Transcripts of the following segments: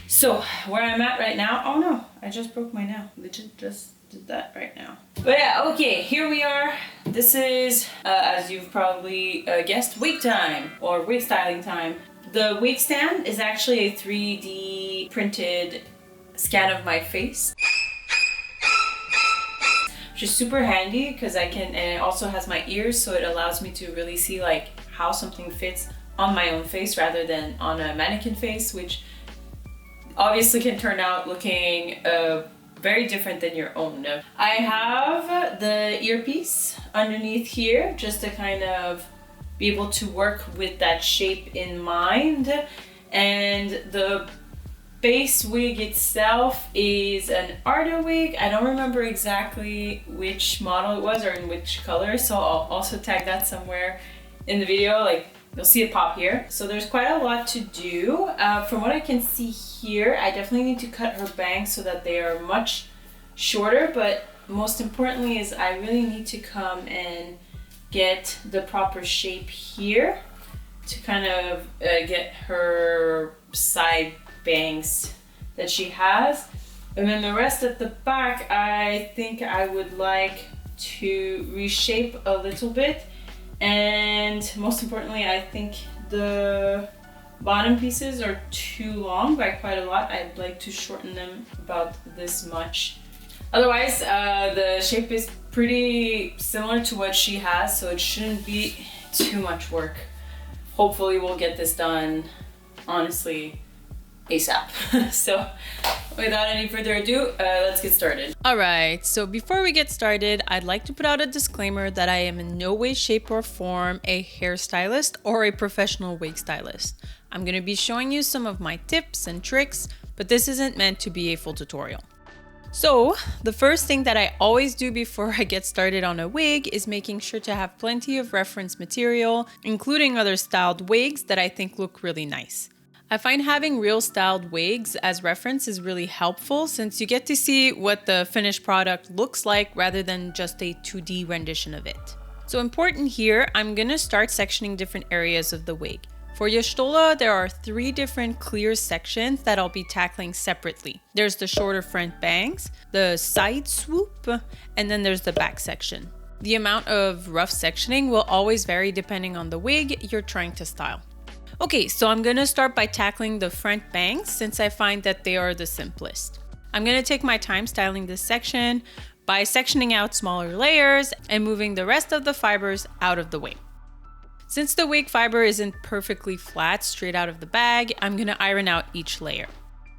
So where I'm at right now, oh no, I just broke my nail. Legit just did that right now. But yeah, okay, here we are. This is, as you've probably guessed, wig time or wig styling time. The wig stand is actually a 3D printed scan of my face, which is super handy because I can, and it also has my ears, so it allows me to really see like how something fits on my own face rather than on a mannequin face, which obviously can turn out looking very different than your own. I have the earpiece underneath here just to kind of be able to work with that shape in mind. And the base wig itself is an Arda wig. I don't remember exactly which model it was or in which color, so I'll also tag that somewhere in the video. Like, you'll see it pop here. So there's quite a lot to do. From what I can see here, I definitely need to cut her bangs so that they are much shorter, but most importantly is I really need to come and get the proper shape here to kind of get her side bangs that she has. And then the rest at the back, I think I would like to reshape a little bit. And most importantly, I think the bottom pieces are too long by quite a lot. I'd like to shorten them about this much. Otherwise, the shape is pretty similar to what she has, so it shouldn't be too much work. Hopefully we'll get this done, honestly, ASAP. So without any further ado, let's get started. Alright, so before we get started, I'd like to put out a disclaimer that I am in no way, shape, or form a hairstylist or a professional wig stylist. I'm going to be showing you some of my tips and tricks, but this isn't meant to be a full tutorial. So, the first thing that I always do before I get started on a wig is making sure to have plenty of reference material, including other styled wigs that I think look really nice. I find having real styled wigs as reference is really helpful since you get to see what the finished product looks like rather than just a 2D rendition of it. So important here, I'm gonna start sectioning different areas of the wig. For Yestola, there are 3 different clear sections that I'll be tackling separately. There's the shorter front bangs, the side swoop, and then there's the back section. The amount of rough sectioning will always vary depending on the wig you're trying to style. Okay, so I'm gonna start by tackling the front bangs since I find that they are the simplest. I'm gonna take my time styling this section by sectioning out smaller layers and moving the rest of the fibers out of the way. Since the wig fiber isn't perfectly flat straight out of the bag, I'm gonna iron out each layer.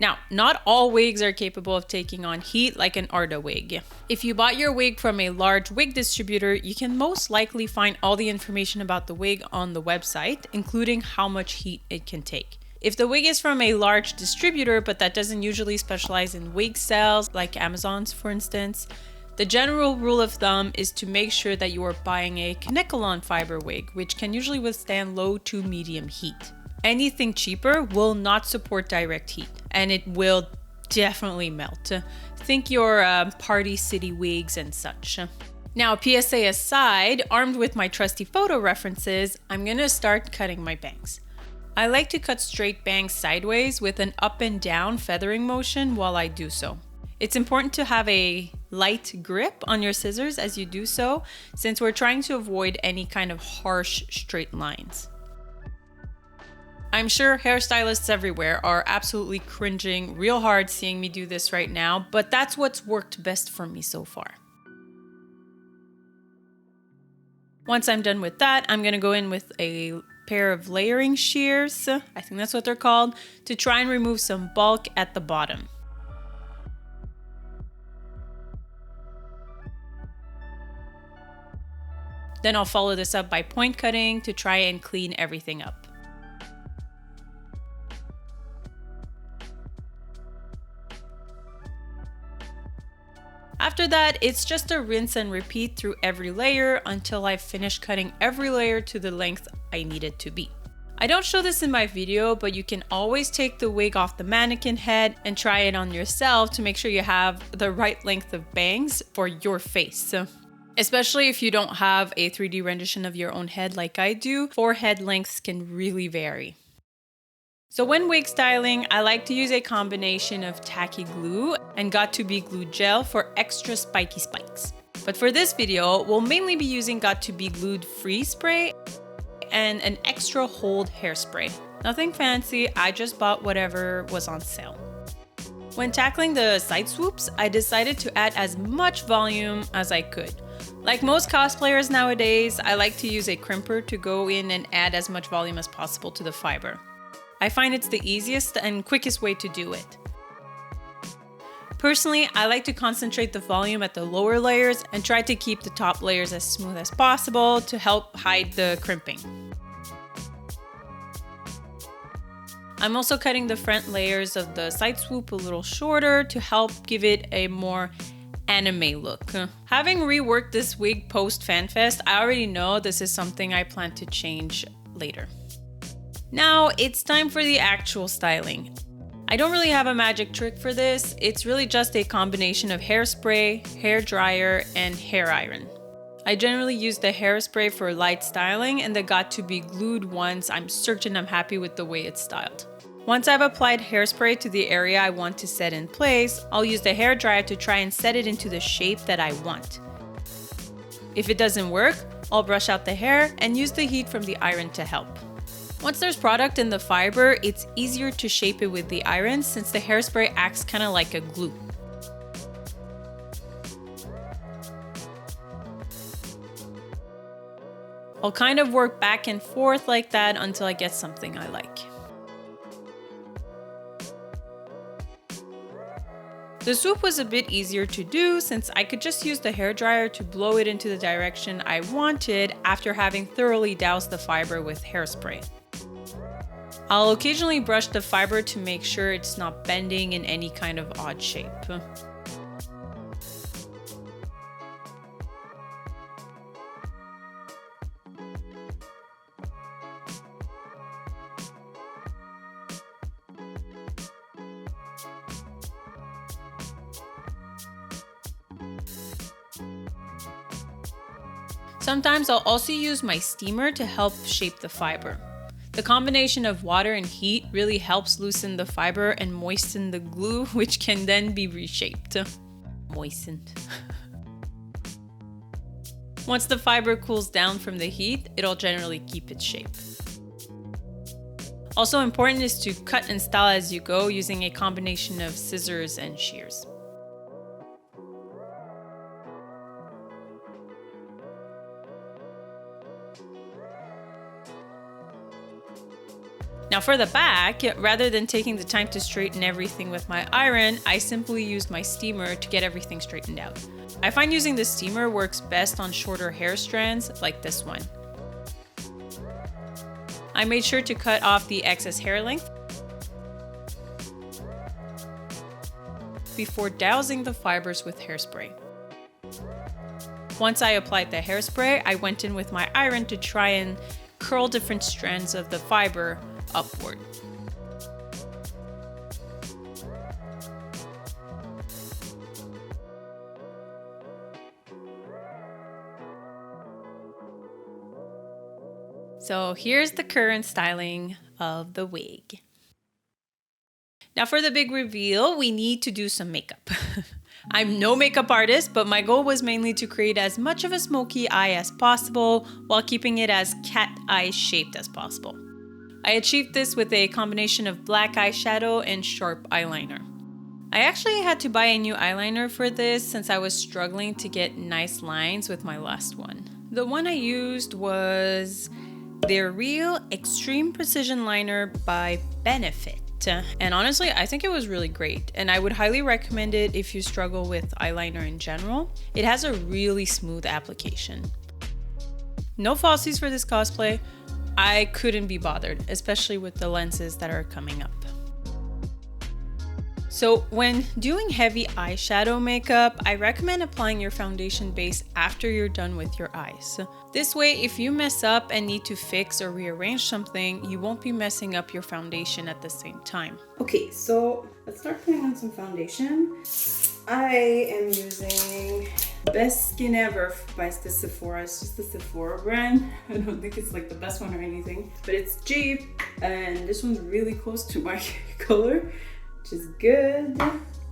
Now, not all wigs are capable of taking on heat like an Arda wig. If you bought your wig from a large wig distributor, you can most likely find all the information about the wig on the website, including how much heat it can take. If the wig is from a large distributor, but that doesn't usually specialize in wig sales, like Amazon's for instance, the general rule of thumb is to make sure that you are buying a Kanekalon fiber wig, which can usually withstand low to medium heat. Anything cheaper will not support direct heat, and it will definitely melt. Think your Party City wigs and such. Now, PSA aside, armed with my trusty photo references, I'm gonna start cutting my bangs. I like to cut straight bangs sideways with an up and down feathering motion while I do so. It's important to have a light grip on your scissors as you do so, since we're trying to avoid any kind of harsh straight lines. I'm sure hairstylists everywhere are absolutely cringing real hard seeing me do this right now, but that's what's worked best for me so far. Once I'm done with that, I'm gonna go in with a pair of layering shears, I think that's what they're called, to try and remove some bulk at the bottom. Then I'll follow this up by point cutting to try and clean everything up. After that, it's just a rinse and repeat through every layer until I've finished cutting every layer to the length I need it to be. I don't show this in my video, but you can always take the wig off the mannequin head and try it on yourself to make sure you have the right length of bangs for your face. Especially if you don't have a 3D rendition of your own head like I do, forehead lengths can really vary. So when wig styling, I like to use a combination of tacky glue and Got2b glue gel for extra spiky spikes. But for this video, we'll mainly be using Got2b glued freeze spray and an extra hold hairspray. Nothing fancy, I just bought whatever was on sale. When tackling the side swoops, I decided to add as much volume as I could. Like most cosplayers nowadays, I like to use a crimper to go in and add as much volume as possible to the fiber. I find it's the easiest and quickest way to do it. Personally, I like to concentrate the volume at the lower layers and try to keep the top layers as smooth as possible to help hide the crimping. I'm also cutting the front layers of the side swoop a little shorter to help give it a more anime look. Having reworked this wig post FanFest, I already know this is something I plan to change later. Now it's time for the actual styling. I don't really have a magic trick for this. It's really just a combination of hairspray, hair dryer, and hair iron. I generally use the hairspray for light styling and the Got2b glued ones I'm certain I'm happy with the way it's styled. Once I've applied hairspray to the area I want to set in place, I'll use the hair dryer to try and set it into the shape that I want. If it doesn't work, I'll brush out the hair and use the heat from the iron to help. Once there's product in the fiber, it's easier to shape it with the iron since the hairspray acts kind of like a glue. I'll kind of work back and forth like that until I get something I like. The swoop was a bit easier to do since I could just use the hairdryer to blow it into the direction I wanted after having thoroughly doused the fiber with hairspray. I'll occasionally brush the fiber to make sure it's not bending in any kind of odd shape. Sometimes I'll also use my steamer to help shape the fiber. The combination of water and heat really helps loosen the fiber and moisten the glue, which can then be reshaped. Moistened. Once the fiber cools down from the heat, it'll generally keep its shape. Also important is to cut and style as you go using a combination of scissors and shears. Now for the back, rather than taking the time to straighten everything with my iron, I simply used my steamer to get everything straightened out. I find using the steamer works best on shorter hair strands like this one. I made sure to cut off the excess hair length before dousing the fibers with hairspray. Once I applied the hairspray, I went in with my iron to try and curl different strands of the fiber upward. So here's the current styling of the wig. Now for the big reveal, we need to do some makeup. I'm no makeup artist, but my goal was mainly to create as much of a smoky eye as possible while keeping it as cat eye shaped as possible. I achieved this with a combination of black eyeshadow and sharp eyeliner. I actually had to buy a new eyeliner for this since I was struggling to get nice lines with my last one. The one I used was their Real Extreme Precision Liner by Benefit. And honestly, I think it was really great, and I would highly recommend it if you struggle with eyeliner in general. It has a really smooth application. No falsies for this cosplay. I couldn't be bothered, especially with the lenses that are coming up. So when doing heavy eyeshadow makeup, I recommend applying your foundation base after you're done with your eyes. This way, if you mess up and need to fix or rearrange something, you won't be messing up your foundation at the same time. Okay, so let's start putting on some foundation. I am using Best Skin Ever by the Sephora. It's just the Sephora brand. I don't think it's like the best one or anything, but it's cheap, and this one's really close to my color, which is good.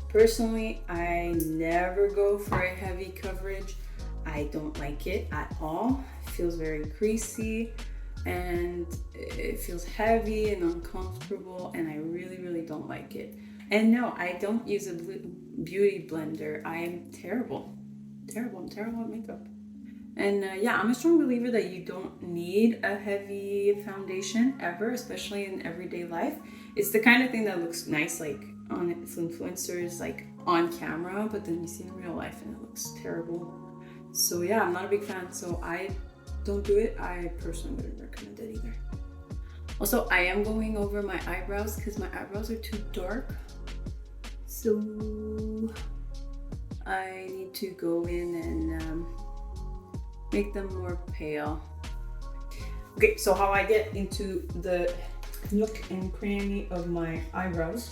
Personally, I never go for a heavy coverage. I don't like it at all. It feels very creasy and it feels heavy and uncomfortable, and I really don't like it. And no, I don't use a beauty blender. I am terrible. I'm terrible at makeup. And yeah, I'm a strong believer that you don't need a heavy foundation ever, especially in everyday life. It's the kind of thing that looks nice like on influencers, like on camera, but then you see it in real life and it looks terrible. So yeah, I'm not a big fan, so I don't do it. I personally wouldn't recommend it either. Also, I am going over my eyebrows because my eyebrows are too dark. So I need to go in and make them more pale. Okay, so how I get into the nook and cranny of my eyebrows.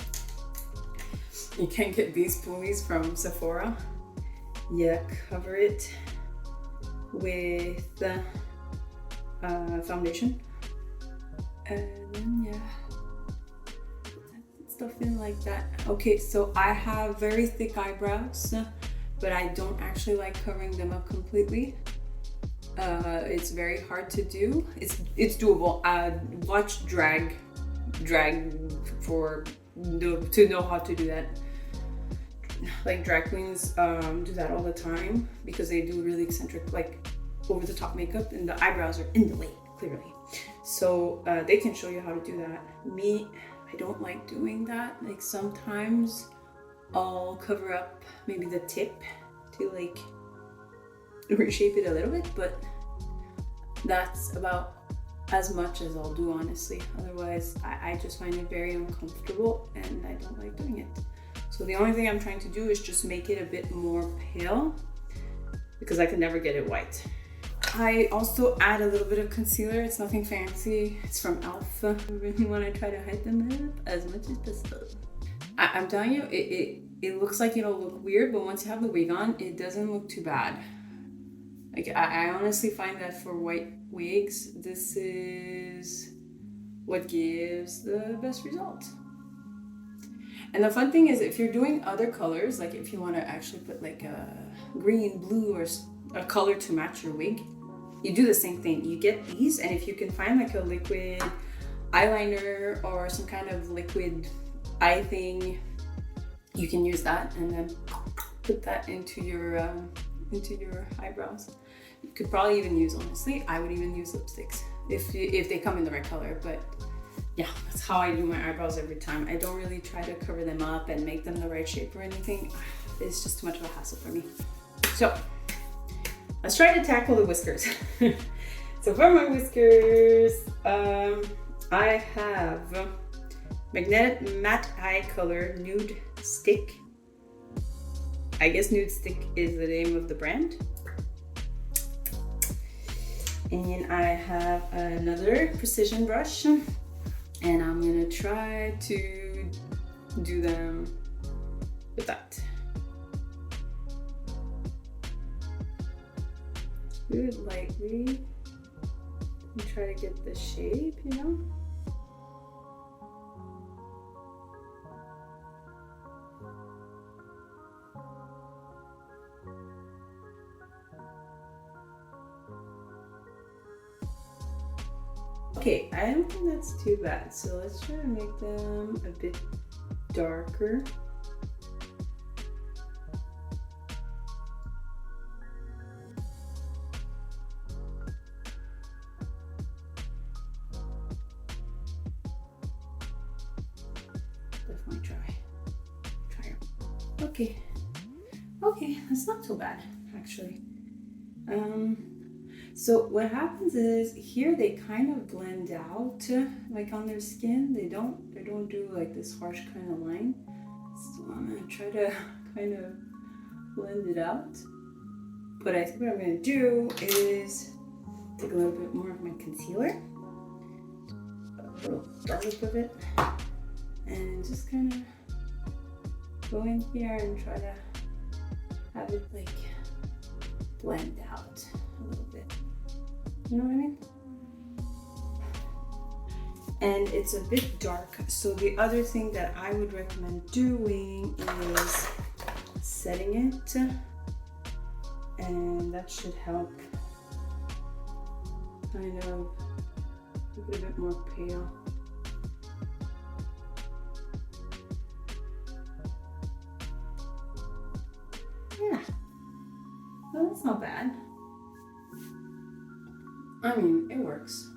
You can get these pulleys from Sephora. You cover it with foundation. And then yeah, stuff in like that. Okay, so I have very thick eyebrows, but I don't actually like covering them up completely. It's very hard to do. It's doable. Watch drag for to know how to do that. Like drag queens do that all the time because they do really eccentric, like over the top makeup, and the eyebrows are in the way clearly. So they can show you how to do that. Me, I don't like doing that. Like sometimes I'll cover up maybe the tip to like reshape it a little bit, but that's about as much as I'll do, honestly. Otherwise, I just find it very uncomfortable and I don't like doing it. So the only thing I'm trying to do is just make it a bit more pale because I can never get it white. I also add a little bit of concealer. It's nothing fancy. It's from e.l.f. I really want to try to hide them up as much as possible. I'm telling you, it looks like it'll look weird, but once you have the wig on, it doesn't look too bad. Like I honestly find that for white wigs, this is what gives the best result. And the fun thing is, if you're doing other colors, like if you want to actually put like a green, blue, or a color to match your wig, you do the same thing. You get these, and if you can find like a liquid eyeliner or some kind of liquid eye thing, you can use that and then put that into your eyebrows. You could probably even use, honestly, I would even use lipsticks if they come in the right color. But yeah, that's how I do my eyebrows every time. I don't really try to cover them up and make them the right shape or anything. It's just too much of a hassle for me. So let's try to tackle the whiskers. So for my whiskers, I have Magnetic Matte Eye Color Nude Stick. I guess Nude Stick is the name of the brand. And I have another precision brush, and I'm gonna try to do them with that. Do it lightly and try to get the shape, you know? Okay, I don't think that's too bad. So let's try to make them a bit darker. Definitely try it. Okay, that's not so bad, actually. So what happens is here they kind of blend out, like on their skin. They don't do like this harsh kind of line. So I'm gonna try to kind of blend it out. But I think what I'm gonna do is take a little bit more of my concealer, a little dollop of it, and just kind of go in here and try to have it like blend out a little bit. You know what I mean? And it's a bit dark, so the other thing that I would recommend doing is setting it, and that should help kind of make it a bit more pale. Yeah, well, that's not bad. I mean, it works.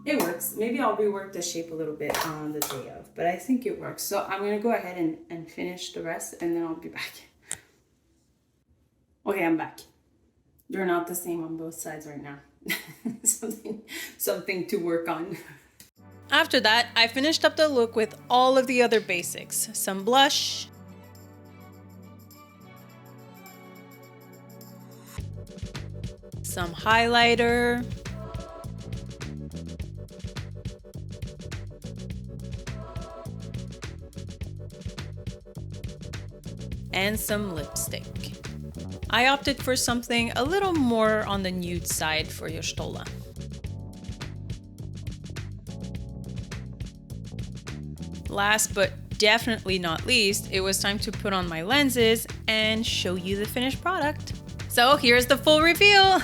It works. Maybe I'll rework the shape a little bit on the day of, but I think it works. So I'm gonna go ahead and finish the rest, and then I'll be back. Okay, I'm back. They're not the same on both sides right now. something to work on. After that, I finished up the look with all of the other basics. Some blush, some highlighter, and some lipstick. I opted for something a little more on the nude side for your stola. Last but definitely not least, it was time to put on my lenses and show you the finished product. So here's the full reveal.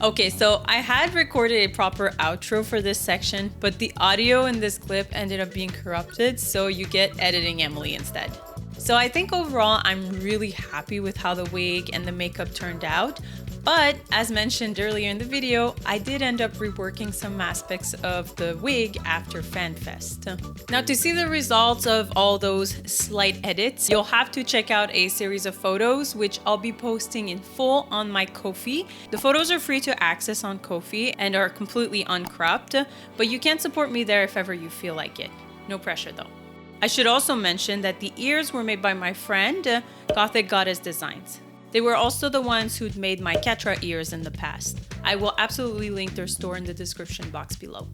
Okay, so I had recorded a proper outro for this section, but the audio in this clip ended up being corrupted, so you get editing Emily instead. So I think overall I'm really happy with how the wig and the makeup turned out, but as mentioned earlier in the video, I did end up reworking some aspects of the wig after FanFest. Now to see the results of all those slight edits, you'll have to check out a series of photos which I'll be posting in full on my Ko-fi. The photos are free to access on Ko-fi and are completely uncropped, but you can support me there if ever you feel like it. No pressure though. I should also mention that the ears were made by my friend, Gothic Goddess Designs. They were also the ones who'd made my Ketra ears in the past. I will absolutely link their store in the description box below.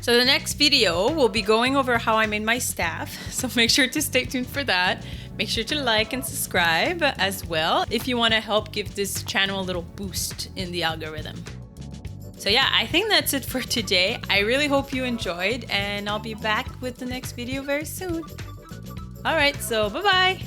So the next video will be going over how I made my staff, so make sure to stay tuned for that. Make sure to like and subscribe as well if you want to help give this channel a little boost in the algorithm. So yeah, I think that's it for today. I really hope you enjoyed, and I'll be back with the next video very soon. All right, so bye-bye.